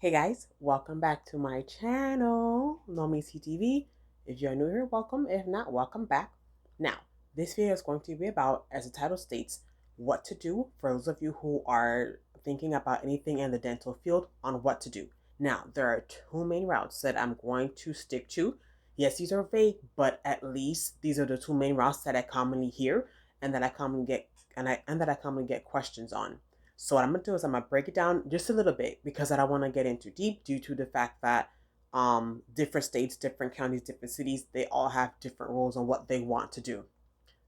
Hey guys, welcome back to my channel, Nomi CTV. If you're new here, welcome. If not, welcome back. Now, this video is going to be about, as the title states, what to do for those of you who are thinking about anything in the dental field on what to do. Now, there are two main routes that I'm going to stick to. Yes, these are vague, but at least these are the two main routes that I commonly hear and that I commonly get questions on. So what I'm gonna do is I'm gonna break it down just a little bit because I don't want to get into deep due to the fact that different states, different counties, different cities, they all have different rules on what they want to do.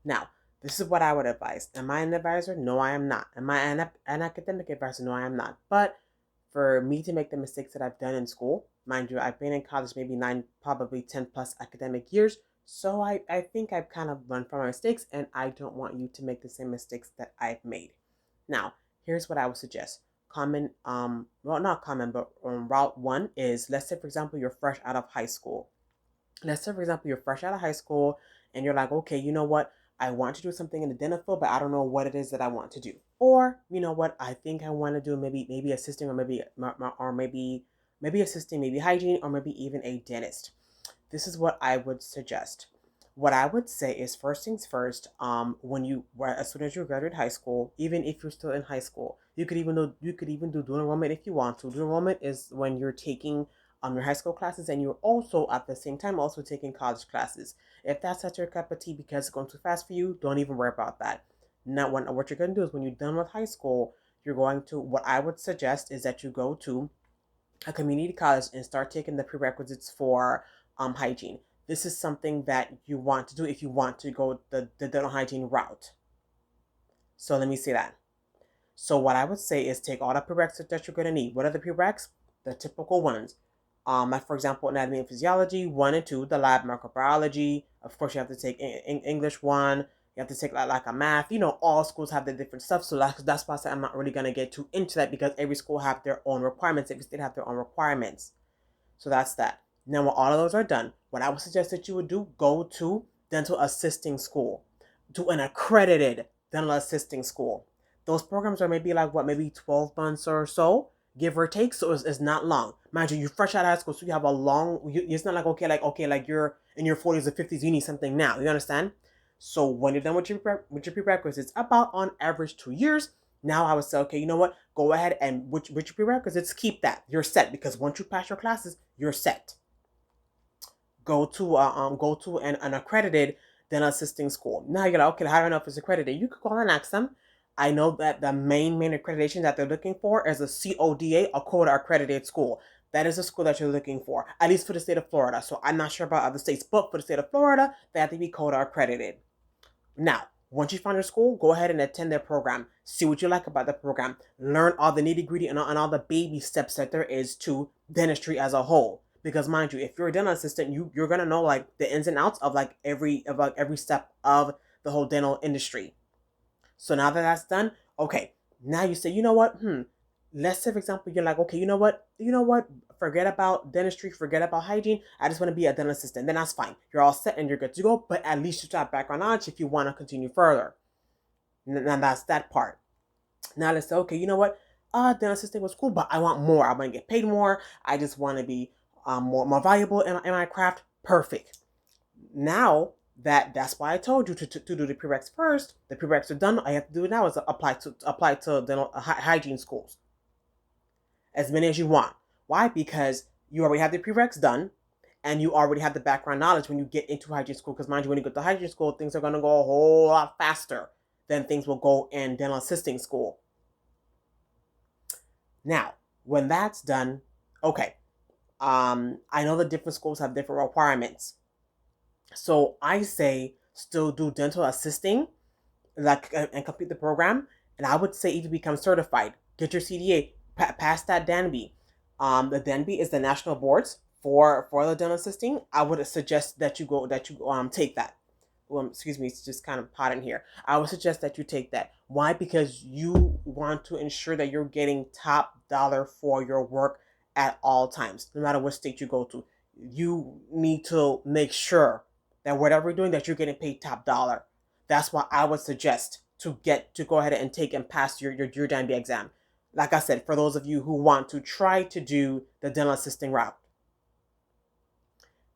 Now, this is what I would advise. Am I an advisor? No, I am not. Am I an academic advisor? No, I am not. But for me to make the mistakes that I've done in school, mind you, I've been in college maybe 9, probably 10 plus academic years. So I think I've kind of learned from my mistakes and I don't want you to make the same mistakes that I've made. Now, here's what I would suggest. Well, not common, but route one is, let's say, for example, you're fresh out of high school. Let's say, for example, you're fresh out of high school and you're like, okay, you know what? I want to do something in the dental field, but I don't know what it is that I want to do. Or, you know what? I think I want to do maybe assisting, or maybe assisting, maybe hygiene, or maybe even a dentist. This is what I would suggest. What I would say is, first things first. As soon as you graduate high school, even if you're still in high school, you could even do dual enrollment if you want to. Dual enrollment is when you're taking your high school classes and you're also at the same time also taking college classes. If that's not your cup of tea because it's going too fast for you, don't even worry about that. Now, what you're going to do is, when you're done with high school, you're going to, what I would suggest is that you go to a community college and start taking the prerequisites for hygiene. This is something that you want to do if you want to go the dental hygiene route. So let me say that. So what I would say is, take all the prerequisites that you're going to need. What are the prereqs? The typical ones. Like for example, anatomy and physiology, 1 and 2, the lab, microbiology. Of course, you have to take English 1. You have to take like a math. All schools have their different stuff. So that's why I said I'm not really going to get too into that, because every school have their own requirements. Every state have their own requirements. So that's that. Now, when all of those are done, what I would suggest that you would do, go to dental assisting school, to an accredited dental assisting school. Those programs are maybe like maybe 12 months or so, give or take. So it's not long. Mind you, you're fresh out of high school, so you have a long. It's not like like you're in your 40s or 50s. You need something now. You understand? So when you're done with your prerequisites, about on average 2 years. Now I would say, okay, you know what? Go ahead and with your prerequisites, keep that. You're set, because once you pass your classes, you're set. Go to an accredited dental assisting school. Now you're like, okay, how do I know if it's accredited? You could call and ask them. I know that the main accreditation that they're looking for is a CODA, a CODA accredited school. That is a school that you're looking for, at least for the state of Florida. So I'm not sure about other states, but for the state of Florida, they have to be CODA accredited. Now, once you find your school, go ahead and attend their program. See what you like about the program. Learn all the nitty gritty and all the baby steps that there is to dentistry as a whole. Because mind you, if you're a dental assistant, you're gonna know like the ins and outs of like every step of the whole dental industry. So now that that's done, okay, now you say, you know what? Let's say, for example, you're like, okay, you know what? Forget about dentistry, forget about hygiene. I just want to be a dental assistant. Then that's fine. You're all set and you're good to go. But at least you have background knowledge if you want to continue further. Now that's that part. Now let's say, okay, you know what? Dental assistant was cool, but I want more. I want to get paid more. I just want to be more valuable in my craft. Perfect. Now that's why I told you to do the prereqs first. The prereqs are done. All you have to do now is apply to dental hygiene schools, as many as you want. Why? Because you already have the prereqs done, and you already have the background knowledge when you get into hygiene school. Because mind you, when you go to hygiene school, things are going to go a whole lot faster than things will go in dental assisting school. Now, when that's done, okay, I know the different schools have different requirements. So I say still do dental assisting, like, and complete the program. And I would say even become certified. Get your CDA, pass that DANB. The DANB is the national boards for the dental assisting. I would suggest that you take that. Excuse me, it's just kind of hot in here. I would suggest that you take that. Why? Because you want to ensure that you're getting top dollar for your work at all times, no matter what state you go to. You need to make sure that whatever you're doing, that you're getting paid top dollar. That's why I would suggest to go ahead and take and pass your DMB exam. Like I said, for those of you who want to try to do the dental assisting route.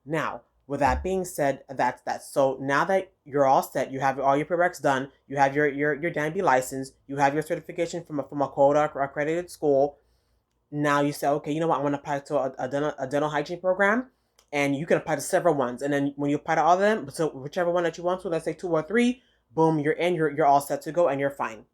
Now, with that being said, that's that. So now that you're all set, you have all your prereqs done, you have your DANB license, you have your certification from a quota accredited school. Now you say, okay, you know what? I want to apply to a dental hygiene program, and you can apply to several ones. And then when you apply to all of them, so whichever one that you want to, let's say 2 or 3, boom, you're in. You're all set to go, and you're fine.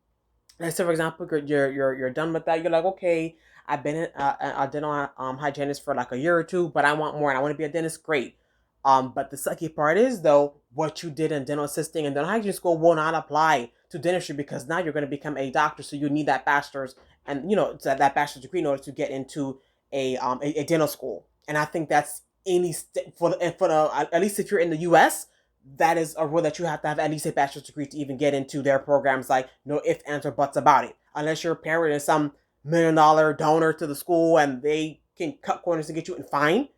Let's say, for example, you're done with that. You're like, okay, I've been a dental hygienist for like a year or 2, but I want more, and I want to be a dentist. Great. But the sucky part is though, what you did in dental assisting and dental hygiene school will not apply to dentistry, because now you're going to become a doctor. So you need that bachelor's, and that bachelor's degree in order to get into a dental school. And I think that's for the at least if you're in the U.S., that is a rule that you have to have at least a bachelor's degree to even get into their programs. Like no ifs, ands, or buts about it. Unless your parent is some $1 million donor to the school and they can cut corners to get you in, fine.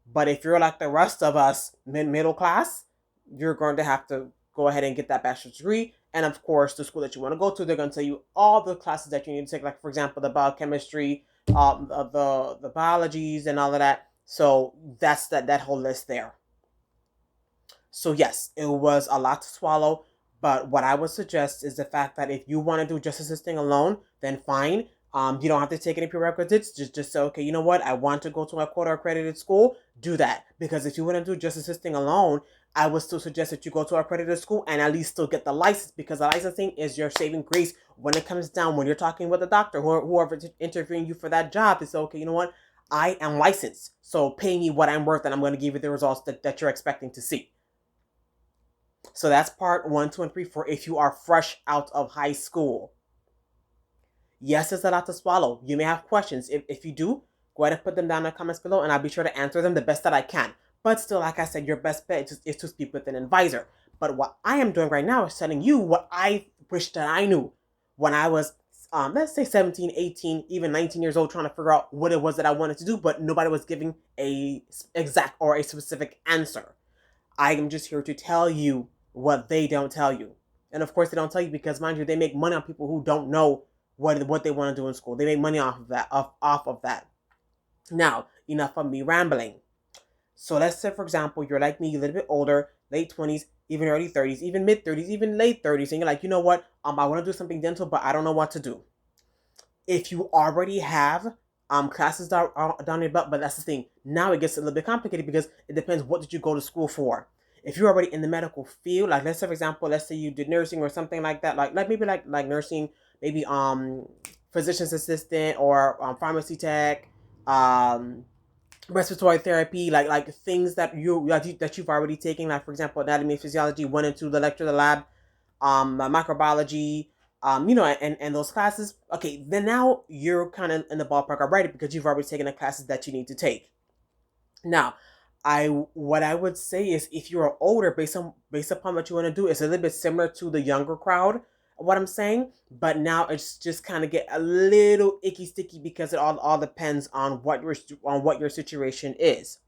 But if you're like the rest of us, middle class, you're going to have to go ahead and get that bachelor's degree. And of course, the school that you want to go to, they're going to tell you all the classes that you need to take. Like for example, the biochemistry, the biologies, and all of that. So that's that whole list there. So yes, it was a lot to swallow, but what I would suggest is the fact that if you want to do just assisting alone, then fine. You don't have to take any prerequisites. Just say, okay, you know what? I want to go to a quota accredited school. Do that, because if you want to do just assisting alone, I would still suggest that you go to an accredited school and at least still get the license, because the licensing is your saving grace when it comes down, when you're talking with the doctor or whoever interviewing you for that job. They say, okay, you know what? I am licensed, so pay me what I'm worth, and I'm going to give you the results that you're expecting to see. So that's part 1, 2, and 3 for if you are fresh out of high school. Yes, it's a lot to swallow. You may have questions. If you do, go ahead and put them down in the comments below, and I'll be sure to answer them the best that I can. But still, like I said, your best bet is to speak with an advisor. But what I am doing right now is telling you what I wish that I knew when I was, let's say 17, 18, even 19 years old, trying to figure out what it was that I wanted to do, but nobody was giving a exact or a specific answer. I am just here to tell you what they don't tell you. And of course, they don't tell you because, mind you, they make money on people who don't know what they want to do in school. They make money off of that. Off of that. Now, enough of me rambling. So let's say, for example, you're like me, a little bit older, late 20s, even early 30s, even mid 30s, even late 30s, and you're like, you know what? I want to do something dental, but I don't know what to do. If you already have classes down your belt, but that's the thing. Now it gets a little bit complicated because it depends, what did you go to school for. If you're already in the medical field, like let's say, for example, let's say you did nursing or something like that, like maybe like nursing, maybe physician's assistant or pharmacy tech, respiratory therapy, like things that you've already taken, like for example, anatomy and physiology, went into the lecture, the lab, microbiology, and those classes. Okay, then now you're kind of in the ballpark already because you've already taken the classes that you need to take. Now, what I would say is, if you are older, based upon what you want to do, it's a little bit similar to the younger crowd. What I'm saying, but now it's just kind of get a little icky sticky because it all depends on what your situation is.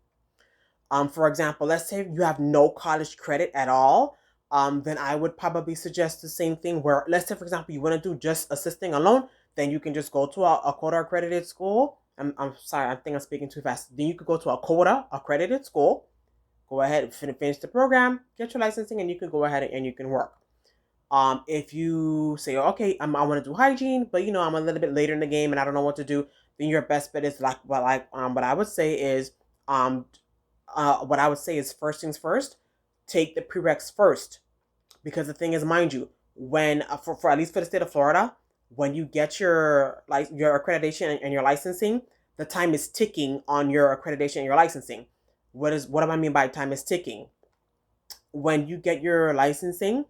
For example, let's say you have no college credit at all. Then I would probably suggest the same thing where, let's say, for example, you want to do just assisting alone, then you can just go to a quota accredited school. I'm sorry, I think I'm speaking too fast. Then you could go to a quota accredited school, go ahead and finish the program, get your licensing, and you can go ahead and you can work. If you say, okay, I want to do hygiene, but I'm a little bit later in the game and I don't know what to do, then your best bet is what I would say is, first things first, take the prereqs first, because the thing is, mind you, when for at least for the state of Florida, when you get your accreditation and your licensing, the time is ticking on your accreditation and your licensing. What do I mean by time is ticking? When you get your licensing,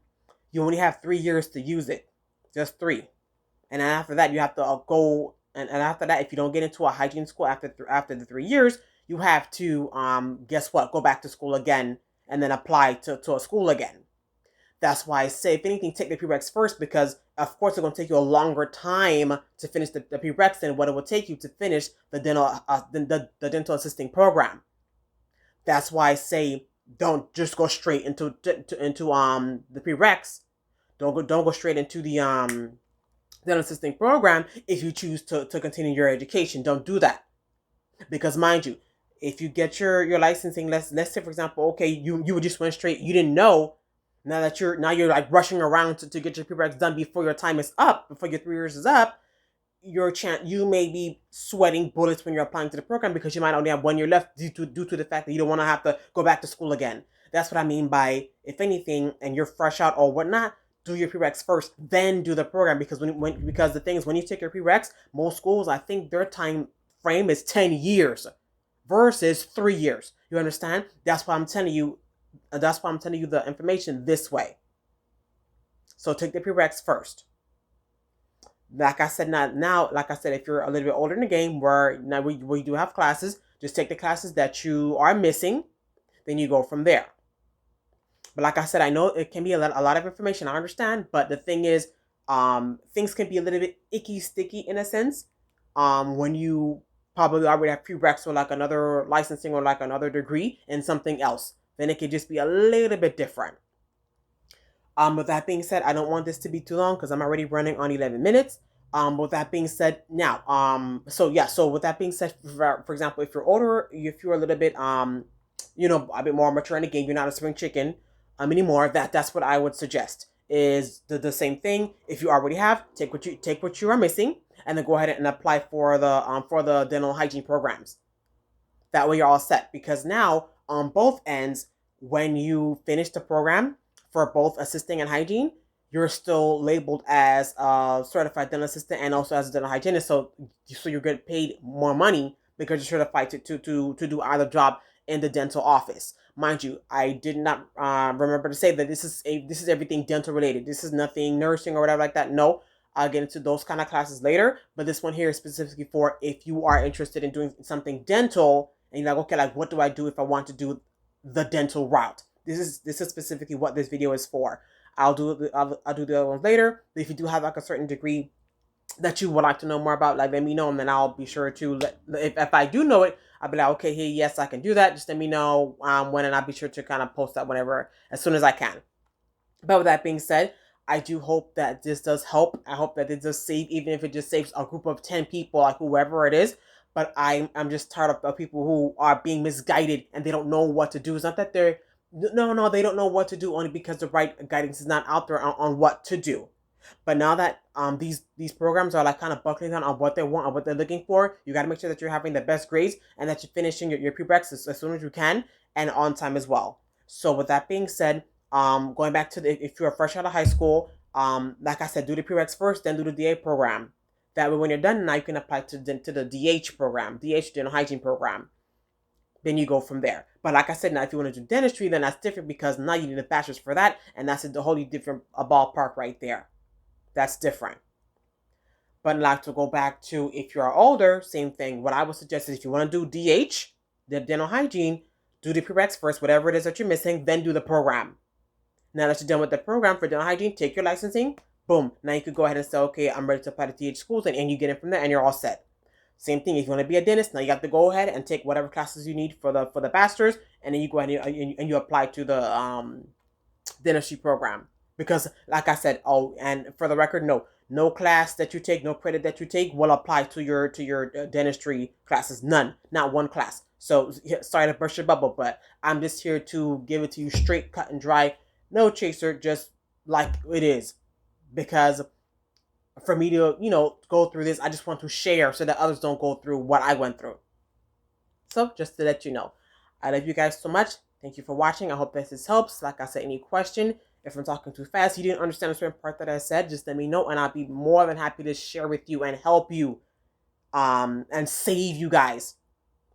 you only have 3 years to use it, just 3, and then after that you have to go. And after that, if you don't get into a hygiene school after the 3 years, you have to guess what? Go back to school again and then apply to a school again. That's why I say, if anything, take the prereqs first, because of course it's going to take you a longer time to finish the prereqs than what it will take you to finish the dental assisting program. That's why I say, don't just go straight into the prereqs. Don't go straight into the dental assisting program if you choose to continue your education. Don't do that. Because mind you, if you get your licensing, let's say for example, okay, you just went straight, you didn't know. Now you're like rushing around to get your prereqs done before your time is up, before your 3 years is up. You may be sweating bullets when you're applying to the program because you might only have 1 year left due to the fact that you don't want to have to go back to school again. That's what I mean by, if anything, and you're fresh out or whatnot, do your prereqs first, then do the program. Because because the thing is, when you take your prereqs, most schools, I think their time frame is 10 years versus 3 years. You understand? That's why I'm telling you. That's why I'm telling you the information this way. So take the prereqs first. Like I said, like I said, if you're a little bit older in the game, where now we do have classes, just take the classes that you are missing, then you go from there. But like I said, I know it can be a lot of information. I understand, but the thing is, things can be a little bit icky, sticky in a sense. When you probably already have prereqs or like another licensing or like another degree in something else, then it could just be a little bit different. With that being said, I don't want this to be too long because I'm already running on 11 minutes. With that being said, now, so with that being said, for example, if you're older, if you're a little bit, a bit more mature in the game, you're not a spring chicken, anymore. That's what I would suggest is the same thing. If you already have, take what you are missing, and then go ahead and apply for the dental hygiene programs. That way you're all set, because now on both ends, when you finish the program for both assisting and hygiene, you're still labeled as a certified dental assistant and also as a dental hygienist. So you get paid more money because you're certified to do either job in the dental office. Mind you, I did not remember to say that this is everything dental related. This is nothing nursing or whatever like that. No, I'll get into those kind of classes later. But this one here is specifically for if you are interested in doing something dental and you're like, okay, like what do I do if I want to do the dental route? This is specifically what this video is for. I'll do the other ones later. But if you do have like a certain degree that you would like to know more about, like let me know, and then I'll be sure to if I do know it, I'll be like, okay, hey, yes, I can do that. Just let me know when, and I'll be sure to kind of post that whenever, as soon as I can. But with that being said, I do hope that this does help. I hope that it does save, even if it just saves a group of 10 people, like whoever it is. But I'm just tired of people who are being misguided and they don't know what to do. It's not that they're no, they don't know what to do, only because the right guidance is not out there on what to do. But now that these programs are like kind of buckling down on what they want and what they're looking for, you got to make sure that you're having the best grades and that you're finishing your prereqs as soon as you can and on time as well. So with that being said, going back to if you're fresh out of high school, like I said, do the prereqs first, then do the DA program. That way, when you're done, now you can apply to the DH program, DH dental hygiene program. Then you go from there. But like I said, now if you want to do dentistry, then that's different, because now you need a bachelor's for that, and that's a wholly different ballpark right there. That's different. But like, to go back to if you're older, same thing. What I would suggest is if you want to do DH, the dental hygiene, do the prereqs first, whatever it is that you're missing, then do the program. Now that you're done with the program for dental hygiene, take your licensing. Boom. Now you could go ahead and say, okay, I'm ready to apply to DH schools, and you get it from there, and you're all set. Same thing, if you want to be a dentist, now you have to go ahead and take whatever classes you need for the bachelor's, and then you go ahead and you apply to the dentistry program. Because like I said, and for the record, no class that you take, no credit that you take will apply to your dentistry classes. None, not one class. So sorry to burst your bubble, but I'm just here to give it to you straight, cut and dry, no chaser, just like it is. Because for me to go through this, I just want to share so that others don't go through what I went through. So just to let you know, I love you guys so much. Thank you for watching. I hope this helps. Like I said, any question, if I'm talking too fast, you didn't understand a certain part that I said, just let me know, and I'll be more than happy to share with you and help you and save you guys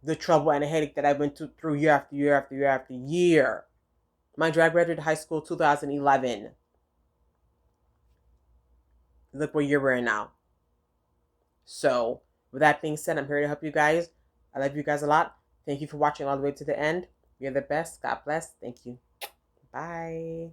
the trouble and the headache that I went through year after year after year after year. Mind you, I graduated high school 2011. Look what year we're in now. So with that being said, I'm here to help you guys. I love you guys a lot. Thank you for watching all the way to the end. You're the best. God bless. Thank you. Bye.